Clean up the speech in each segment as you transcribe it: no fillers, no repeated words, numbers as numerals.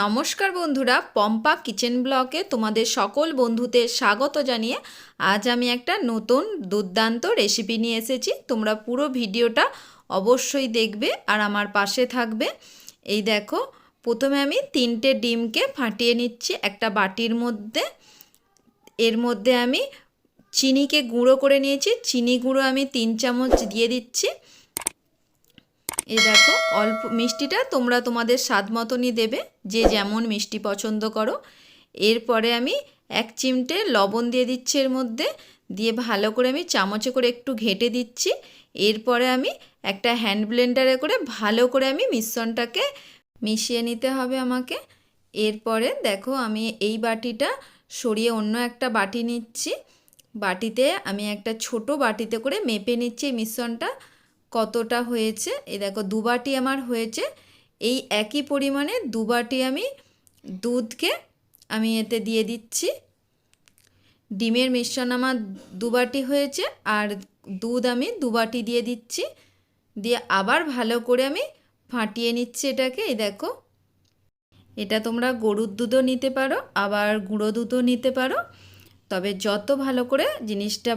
নমস্কার বন্ধুরা, পম্পা কিচেন ব্লগে তোমাদের সকল বন্ধুদের স্বাগত জানিয়ে আজ আমি একটা নতুন দুর্দান্ত রেসিপি নিয়ে এসেছি। তোমরা পুরো ভিডিওটা অবশ্যই দেখবে আর আমার পাশে থাকবে। এই দেখো, প্রথমে আমি 3টে ডিমকে ফাটিয়ে নিচ্ছি একটা বাটির মধ্যে। এর মধ্যে আমি চিনিকে গুঁড়ো করে নিয়েছি, চিনি গুঁড়ো আমি 3 চামচ দিয়ে দিচ্ছি। এই দেখো, অল্প মিষ্টিটা তোমরা তোমাদের স্বাদ মতনই দেবে, যে যেমন মিষ্টি পছন্দ করো। এরপরে আমি 1 চিমটে লবণ দিয়ে দিচ্ছি এর মধ্যে, দিয়ে ভালো করে আমি চামচে করে একটু ঘেটে দিচ্ছি। এরপরে আমি একটা হ্যান্ড ব্লেন্ডারে করে ভালো করে আমি মিশ্রণটাকে মিশিয়ে নিতে হবে আমাকে। এরপরে দেখো, আমি এই বাটিটা সরিয়ে অন্য একটা বাটি নিচ্ছি। বাটিতে আমি একটা ছোট বাটিতে করে মেপে নিচ্ছি এই মিশ্রণটা কতটা হয়েছে। এই দেখো, 2 বাটি আমার হয়েছে। এই একই পরিমাণে 2 বাটি আমি দুধকে আমি এতে দিয়ে দিচ্ছি। ডিমের মিশ্রণ আমার 2 বাটি হয়েছে আর দুধ আমি 2 বাটি দিয়ে দিচ্ছি। দিয়ে আবার ভালো করে আমি ফাটিয়ে নিচ্ছি এটাকে। এই দেখো, এটা তোমরা গরুর দুধও নিতে পারো, আবার গুঁড়ো দুধও নিতে পারো, তবে যত ভালো করে জিনিসটা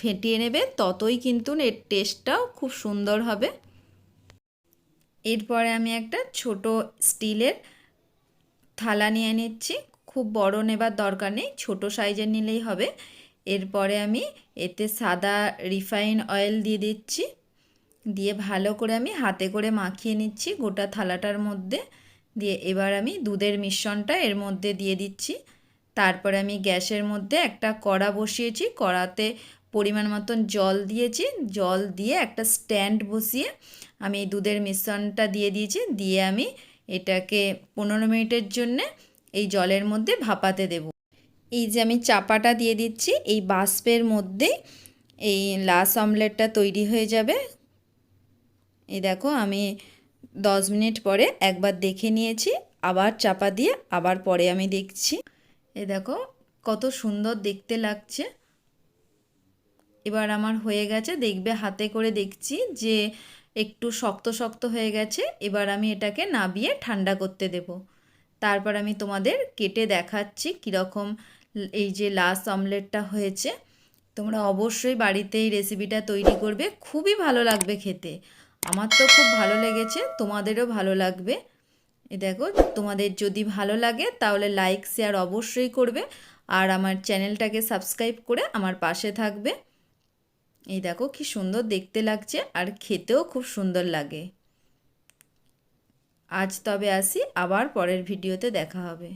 ফেটিয়ে নেবে ততই কিন্তু এর টেস্টটাও খুব সুন্দর হবে। এরপরে আমি একটা ছোট স্টিলের থালা নিয়ে নিচ্ছি। খুব বড় নেবার দরকার নেই, ছোট সাইজের নিলেই হবে। এরপরে আমি এতে সাদা রিফাইন অয়েল দিয়ে দিচ্ছি, দিয়ে ভালো করে আমি হাতে করে মাখিয়ে নিচ্ছি গোটা থালাটার মধ্যে। দিয়ে এবার আমি দুধের মিশ্রণটা এর মধ্যে দিয়ে দিচ্ছি। তারপরে আমি গ্যাসের মধ্যে একটা কড়া বসিয়েছি, কড়াতে পরিমাণ মতন জল দিয়েছি, জল দিয়ে একটা স্ট্যান্ড বসিয়ে আমি এই দুধের মিশ্রণটা দিয়ে দিয়েছি। দিয়ে আমি এটাকে 15 মিনিটের জন্যে এই জলের মধ্যে ভাপাতে দেব। এই যে আমি চাপাটা দিয়ে দিচ্ছি, এই বাষ্পের মধ্যে এই লাশ অমলেটটা তৈরি হয়ে যাবে। এই দেখো, আমি 10 মিনিট পরে একবার দেখে নিয়েছি, আবার চাপা দিয়ে আবার পরে আমি দেখছি। এই দেখো, কত সুন্দর দেখতে লাগছে। এবার আমার হয়ে গেছে, দেখবে হাতে করে দেখছি যে একটু শক্ত শক্ত হয়ে গেছে। এবার আমি এটাকে নাবিয়ে ঠান্ডা করতে দেব। তারপর আমি তোমাদের কেটে দেখাচ্ছি কীরকম এই যে লাশ অমলেটটা হয়েছে। তোমরা অবশ্যই বাড়িতে এই রেসিপিটা তৈরি করবে, খুবই ভালো লাগবে খেতে। আমার তো খুব ভালো লেগেছে, তোমাদেরও ভালো লাগবে। এই দেখো, তোমাদের যদি ভালো লাগে তাহলে লাইক শেয়ার অবশ্যই করবে, আর আমার চ্যানেলটাকে সাবস্ক্রাইব করে আমার পাশে থাকবে। এই দেখো, কি সুন্দর দেখতে লাগছে আর খেতেও খুব সুন্দর লাগে। আজ তবে আসি, আবার পরের ভিডিওতে দেখা হবে।